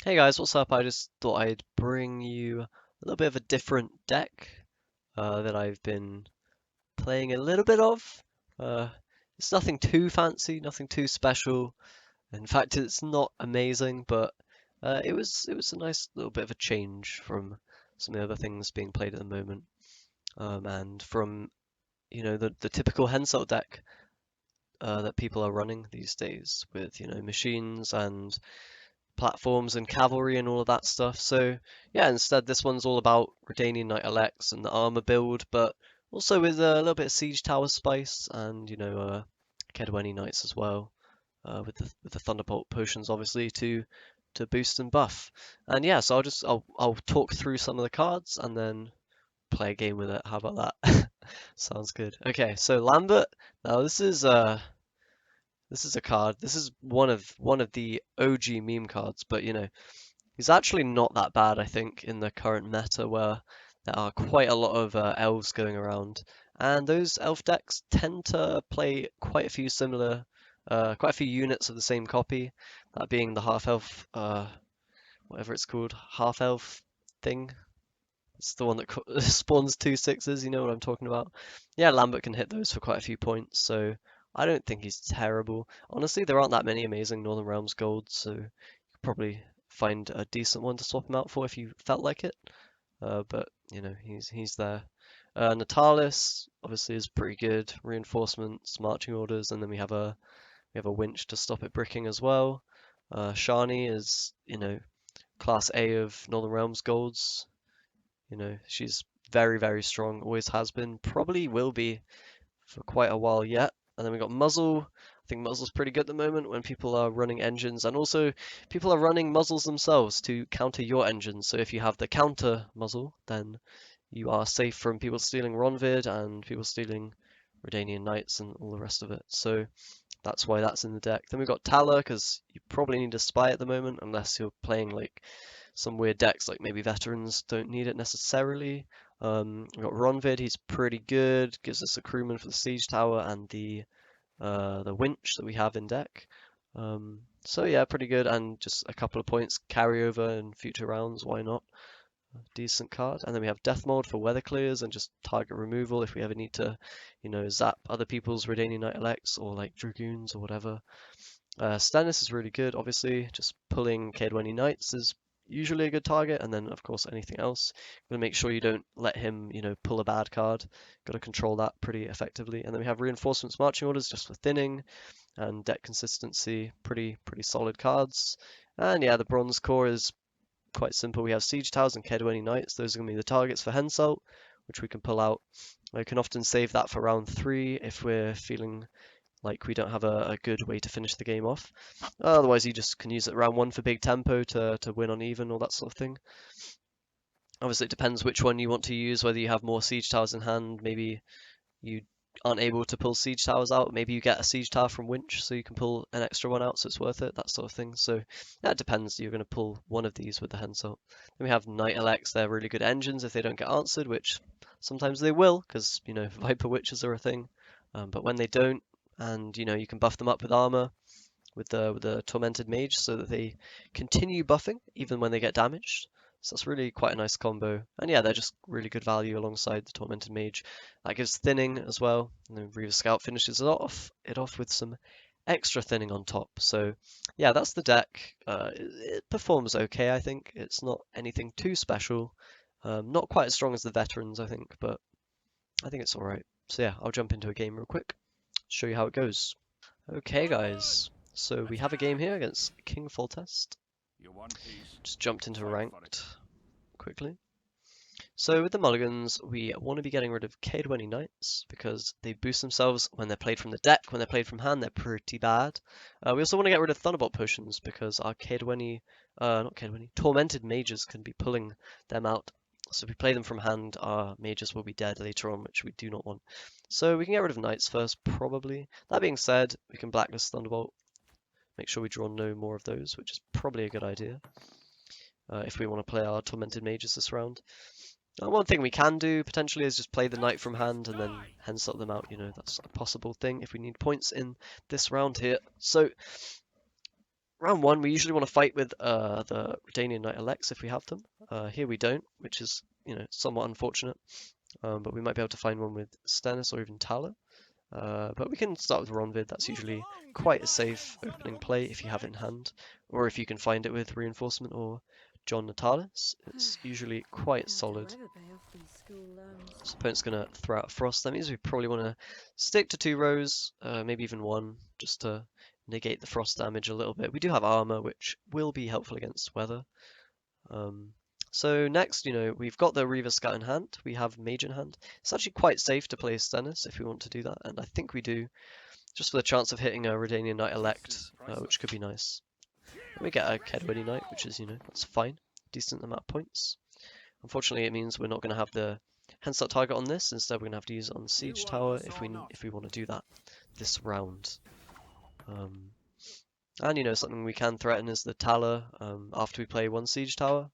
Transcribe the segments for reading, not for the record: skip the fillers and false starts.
Hey guys, what's up? I just thought I'd bring you a little bit of a different deck that I've been playing a little bit of. Uh, it's nothing too fancy, nothing too special. In fact, it's not amazing, but it was a nice little bit of a change from some of the other things being played at the moment, and from the typical Henselt deck that people are running these days with machines and platforms and cavalry and all of that stuff. So yeah, instead this one's all about Redanian Knight Alex and the armor build, but also with a little bit of Siege Tower spice and Kedweni Knights as well, with the Thunderbolt potions obviously to boost and buff. And yeah, so I'll talk through some of the cards and then play a game with it. How about that? Sounds good. Okay, so Lambert. Now this is a card. This is one of the OG meme cards, but he's actually not that bad, I think, in the current meta where there are quite a lot of elves going around, and those elf decks tend to play quite a few units of the same copy. That being the half elf, whatever it's called, half elf thing. It's the one that spawns 2/6s. You know what I'm talking about? Yeah, Lambert can hit those for quite a few points, so I don't think he's terrible. Honestly, there aren't that many amazing Northern Realms golds, so you could probably find a decent one to swap him out for if you felt like it. But he's there. Natalis obviously is pretty good. Reinforcements, marching orders, and then we have a winch to stop it bricking as well. Shani is class A of Northern Realms golds. She's very, very strong, always has been, probably will be for quite a while yet. And then we got Muzzle. I think Muzzle's pretty good at the moment when people are running engines, and also people are running muzzles themselves to counter your engines. So if you have the counter muzzle, then you are safe from people stealing Ronvid and people stealing Redanian Knights and all the rest of it. So that's why that's in the deck. Then we've got Tala, because you probably need a spy at the moment, unless you're playing like some weird decks, like maybe veterans don't need it necessarily. We've got Ronvid, he's pretty good, gives us a crewman for the siege tower and the winch that we have in deck. So yeah, pretty good, and just a couple of points carry over in future rounds, why not? Decent card. And then we have Death Mold for weather clears and just target removal if we ever need to, zap other people's Redanian Knight Alex or like Dragoons or whatever. Stannis is really good, obviously. Just pulling K20 Knights is usually a good target, and then of course anything else. Gotta make sure you don't let him, pull a bad card. Gotta control that pretty effectively. And then we have Reinforcements Marching Orders just for thinning and deck consistency. Pretty solid cards. And yeah, the Bronze Core is quite simple. We have Siege Towers and Kedweni Knights. Those are gonna be the targets for Henselt, which we can pull out. I can often save that for round 3 if we're feeling like we don't have a good way to finish the game off. Otherwise, you just can use it round 1 for big tempo to win on even, all that sort of thing. Obviously, it depends which one you want to use, whether you have more siege towers in hand, maybe you aren't able to pull siege towers out, maybe you get a siege tower from winch so you can pull an extra one out so it's worth it, that sort of thing. So that depends, you're going to pull one of these with the Henselt. Then we have Knight Alex, they're really good engines if they don't get answered, which sometimes they will, because Viper Witches are a thing. But when they don't, and you can buff them up with armor with the Tormented Mage so that they continue buffing even when they get damaged. So that's really quite a nice combo. And yeah, they're just really good value alongside the Tormented Mage. That gives thinning as well. And then Reaver Scout finishes it off with some extra thinning on top. So yeah, that's the deck. It performs okay, I think. It's not anything too special. Not quite as strong as the veterans, I think, but I think it's alright. So yeah, I'll jump into a game real quick, show you how it goes. Okay, guys. So we have a game here against King Foltest. Just jumped into ranked quickly. So with the mulligans, we want to be getting rid of K20 Knights because they boost themselves when they're played from the deck. When they're played from hand, they're pretty bad. We also want to get rid of Thunderbolt potions because our K20, not K20, Tormented Mages can be pulling them out. So if we play them from hand, our mages will be dead later on, which we do not want. So we can get rid of Knights first, probably. That being said, we can blacklist Thunderbolt. Make sure we draw no more of those, which is probably a good idea if we want to play our Tormented Mages this round. One thing we can do potentially is just play the Knight from hand and then Henselt them out. That's a possible thing if we need points in this round here. So round one, we usually want to fight with the Redanian Knight Elects if we have them. Here we don't, which is, somewhat unfortunate. But we might be able to find one with Stennis or even Tala. But we can start with Ronvid. That's usually quite a safe opening play if you have it in hand, or if you can find it with Reinforcement or John Natalis. It's usually quite solid. So opponent's going to throw out Frost. That means we probably want to stick to 2 rows, maybe even 1, just to negate the frost damage a little bit. We do have armor, which will be helpful against weather. So next, we've got the Reaver Scout in hand. We have Mage in hand. It's actually quite safe to play Stennis if we want to do that, and I think we do, just for the chance of hitting a Redanian Knight Elect, which could be nice. And we get a Kedwini Knight, which is, that's fine. Decent amount of points. Unfortunately, it means we're not going to have the Henselt target on this. Instead, we're going to have to use it on the Siege Tower if we want to do that this round. And something we can threaten is the Tala after we play 1 Siege Tower.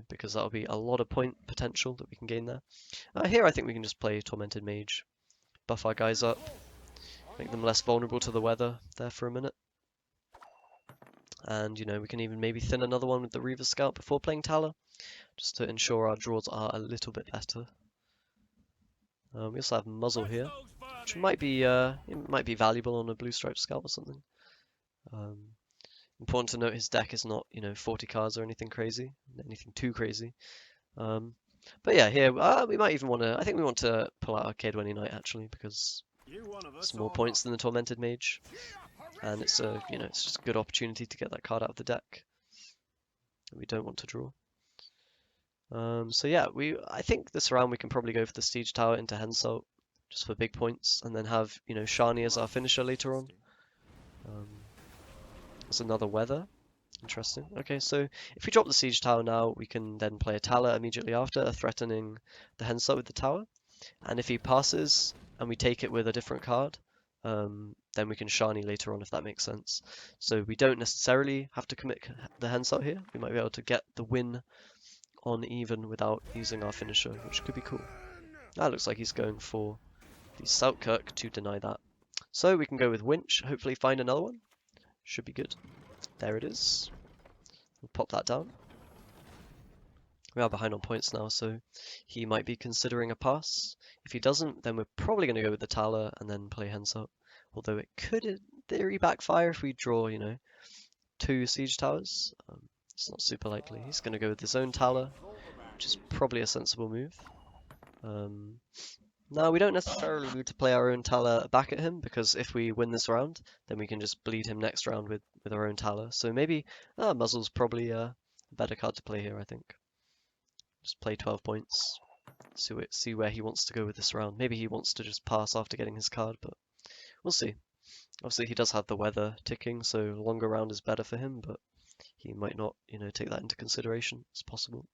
Because that'll be a lot of point potential that we can gain there. Here I think we can just play Tormented Mage. Buff our guys up. Make them less vulnerable to the weather there for a minute. And, we can even maybe thin another one with the Reaver Scout before playing Tala. Just to ensure our draws are a little bit better. We also have Muzzle here, which might be valuable on a Blue Stripe Scout or something. Important to note his deck is not, 40 cards or anything crazy, anything too crazy. But yeah, here we might even want to. I think we want to pull out our Kedwini Knight actually because it's more points than the Tormented Mage, and it's it's just a good opportunity to get that card out of the deck. We don't want to draw. So yeah, I think this round we can probably go for the Siege Tower into Henselt just for big points, and then have Shani as our finisher later on. There's another weather. Interesting. Okay, so if we drop the Siege Tower now, we can then play a Tala immediately after, threatening the Henselt with the tower. And if he passes and we take it with a different card, then we can Shani later on, if that makes sense. So we don't necessarily have to commit the Henselt here. We might be able to get the win on even without using our finisher, which could be cool. That looks like he's going for the Selkirk to deny that. So we can go with Winch, hopefully find another one. Should be good. There it is. We'll pop that down. We are behind on points now, so he might be considering a pass. If he doesn't, then we're probably going to go with the Tala and then play Henselt. Although it could, in theory, backfire if we draw, 2 Siege Towers. It's not super likely. He's going to go with his own Tala, which is probably a sensible move. Now, we don't necessarily need to play our own Tala back at him, because if we win this round, then we can just bleed him next round with our own Tala. So maybe Muzzle's probably a better card to play here, I think. Just play 12 points, see where he wants to go with this round. Maybe he wants to just pass after getting his card, but we'll see. Obviously, he does have the weather ticking, so longer round is better for him, but he might not, take that into consideration. It's possible.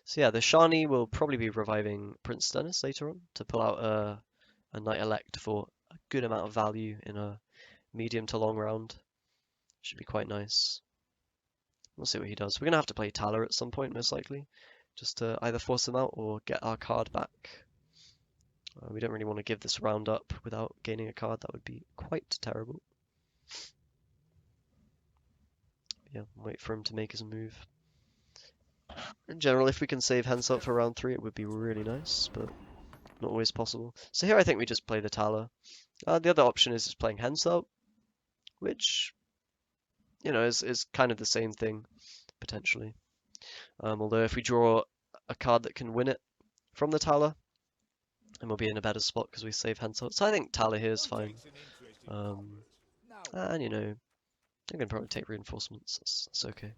So yeah, the Shani will probably be reviving Prince Stennis later on to pull out a Knight Elect for a good amount of value in a medium to long round. Should be quite nice. We'll see what he does. We're going to have to play Tala at some point, most likely, just to either force him out or get our card back. We don't really want to give this round up without gaining a card. That would be quite terrible. Yeah, wait for him to make his move. In general, if we can save Henselt for round 3, it would be really nice, but not always possible. So here I think we just play the Tala. The other option is just playing Henselt, which, is kind of the same thing, potentially. Although if we draw a card that can win it from the Tala, then we'll be in a better spot because we save Henselt. So I think Tala here is fine. And, I can probably take reinforcements. That's okay.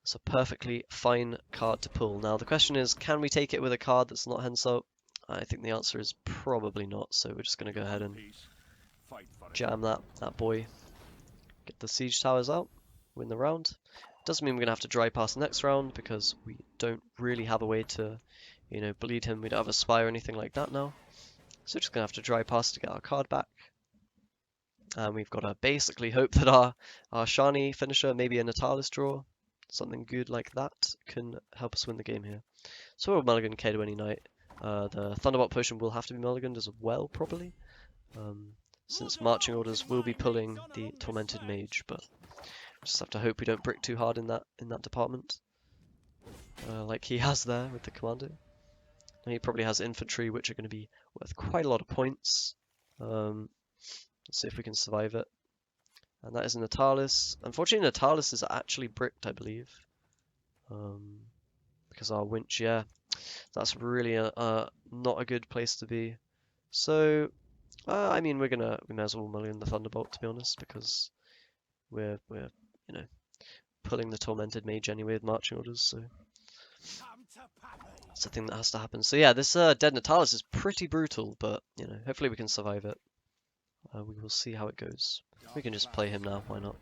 It's a perfectly fine card to pull. Now the question is, can we take it with a card that's not Henselt? I think the answer is probably not, so we're just going to go ahead and jam that boy. Get the Siege Towers out, win the round. Doesn't mean we're going to have to dry pass next round, because we don't really have a way to, bleed him. We don't have a spy or anything like that now. So we're just going to have to dry pass to get our card back. And we've got to basically hope that our Shani finisher, maybe a Natalis draw, something good like that, can help us win the game here. So we'll mulligan Kedwini Knight. The Thunderbolt Potion will have to be mulliganed as well, probably. since marching orders will be pulling the Tormented Mage, but just have to hope we don't brick too hard in that department, like he has there with the Commando. And he probably has infantry, which are going to be worth quite a lot of points. Let's see if we can survive it. And that is Natalis. Unfortunately, Natalis is actually bricked, I believe. Because our winch, yeah, that's really not a good place to be. So, I mean, we may as well mulligan the Thunderbolt, to be honest, because we're you know, pulling the Tormented Mage anyway with marching orders, so it's a thing that has to happen. So yeah, this Dead Natalis is pretty brutal, but, you know, hopefully we can survive it. We will see how it goes. We can just play him now, why not?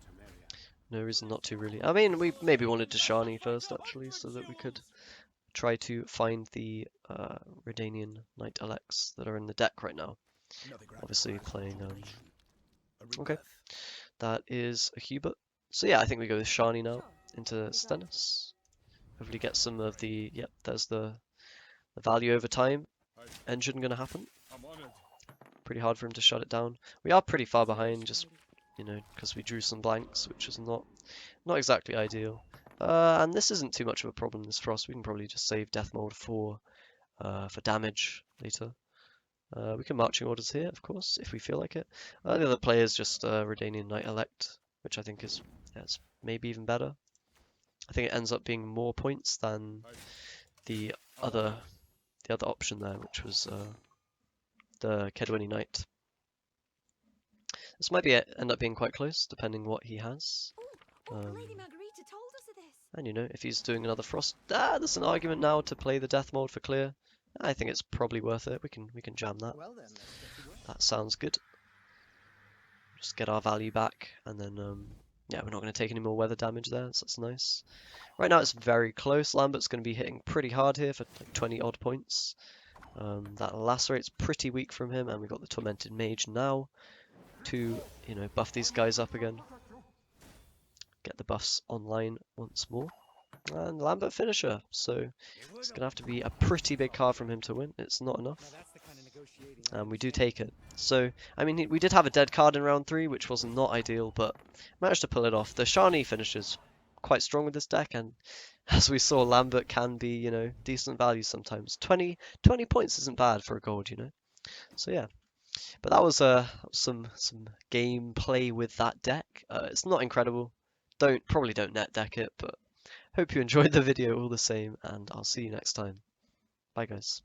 No reason not to, really. I mean, we maybe wanted to Shani first, actually, so that we could try to find the Redanian Knight Elects that are in the deck right now. Obviously playing, okay, that is a Hubert. So yeah, I think we go with Shani now into Stennis. Hopefully get some of the, yep, there's the value over time engine gonna happen. Pretty hard for him to shut it down. We are pretty far behind, just, you know, because we drew some blanks, which is not exactly ideal. And this isn't too much of a problem, this Frost. We can probably just save Death Mold for damage later. We can marching orders here, of course, if we feel like it. The other player is just Redanian Knight Elect, which I think is, yeah, it's maybe even better. I think it ends up being more points than the other option there, which was the Kedwini Knight. This might be end up being quite close, depending what he has. And you know, if he's doing another Frost, there's an argument now to play the Death Mold for clear. I think it's probably worth it. We can jam that. That sounds good. Just get our value back, and then yeah, we're not going to take any more weather damage there, so that's nice. Right now it's very close. Lambert's going to be hitting pretty hard here for like 20 odd points. That Lacerate's pretty weak from him, and we've got the Tormented Mage now to, you know, buff these guys up again. Get the buffs online once more. And Lambert finisher, so it's going to have to be a pretty big card from him to win. It's not enough. And we do take it. So, I mean, we did have a dead card in round 3, which was not ideal, but managed to pull it off. The Shani finisher's quite strong with this deck, and as we saw, Lambert can be, you know, decent value sometimes. 20 points isn't bad for a gold, you know. So yeah. But that was some gameplay with that deck. It's not incredible. Probably don't net deck it, but hope you enjoyed the video all the same, and I'll see you next time. Bye guys.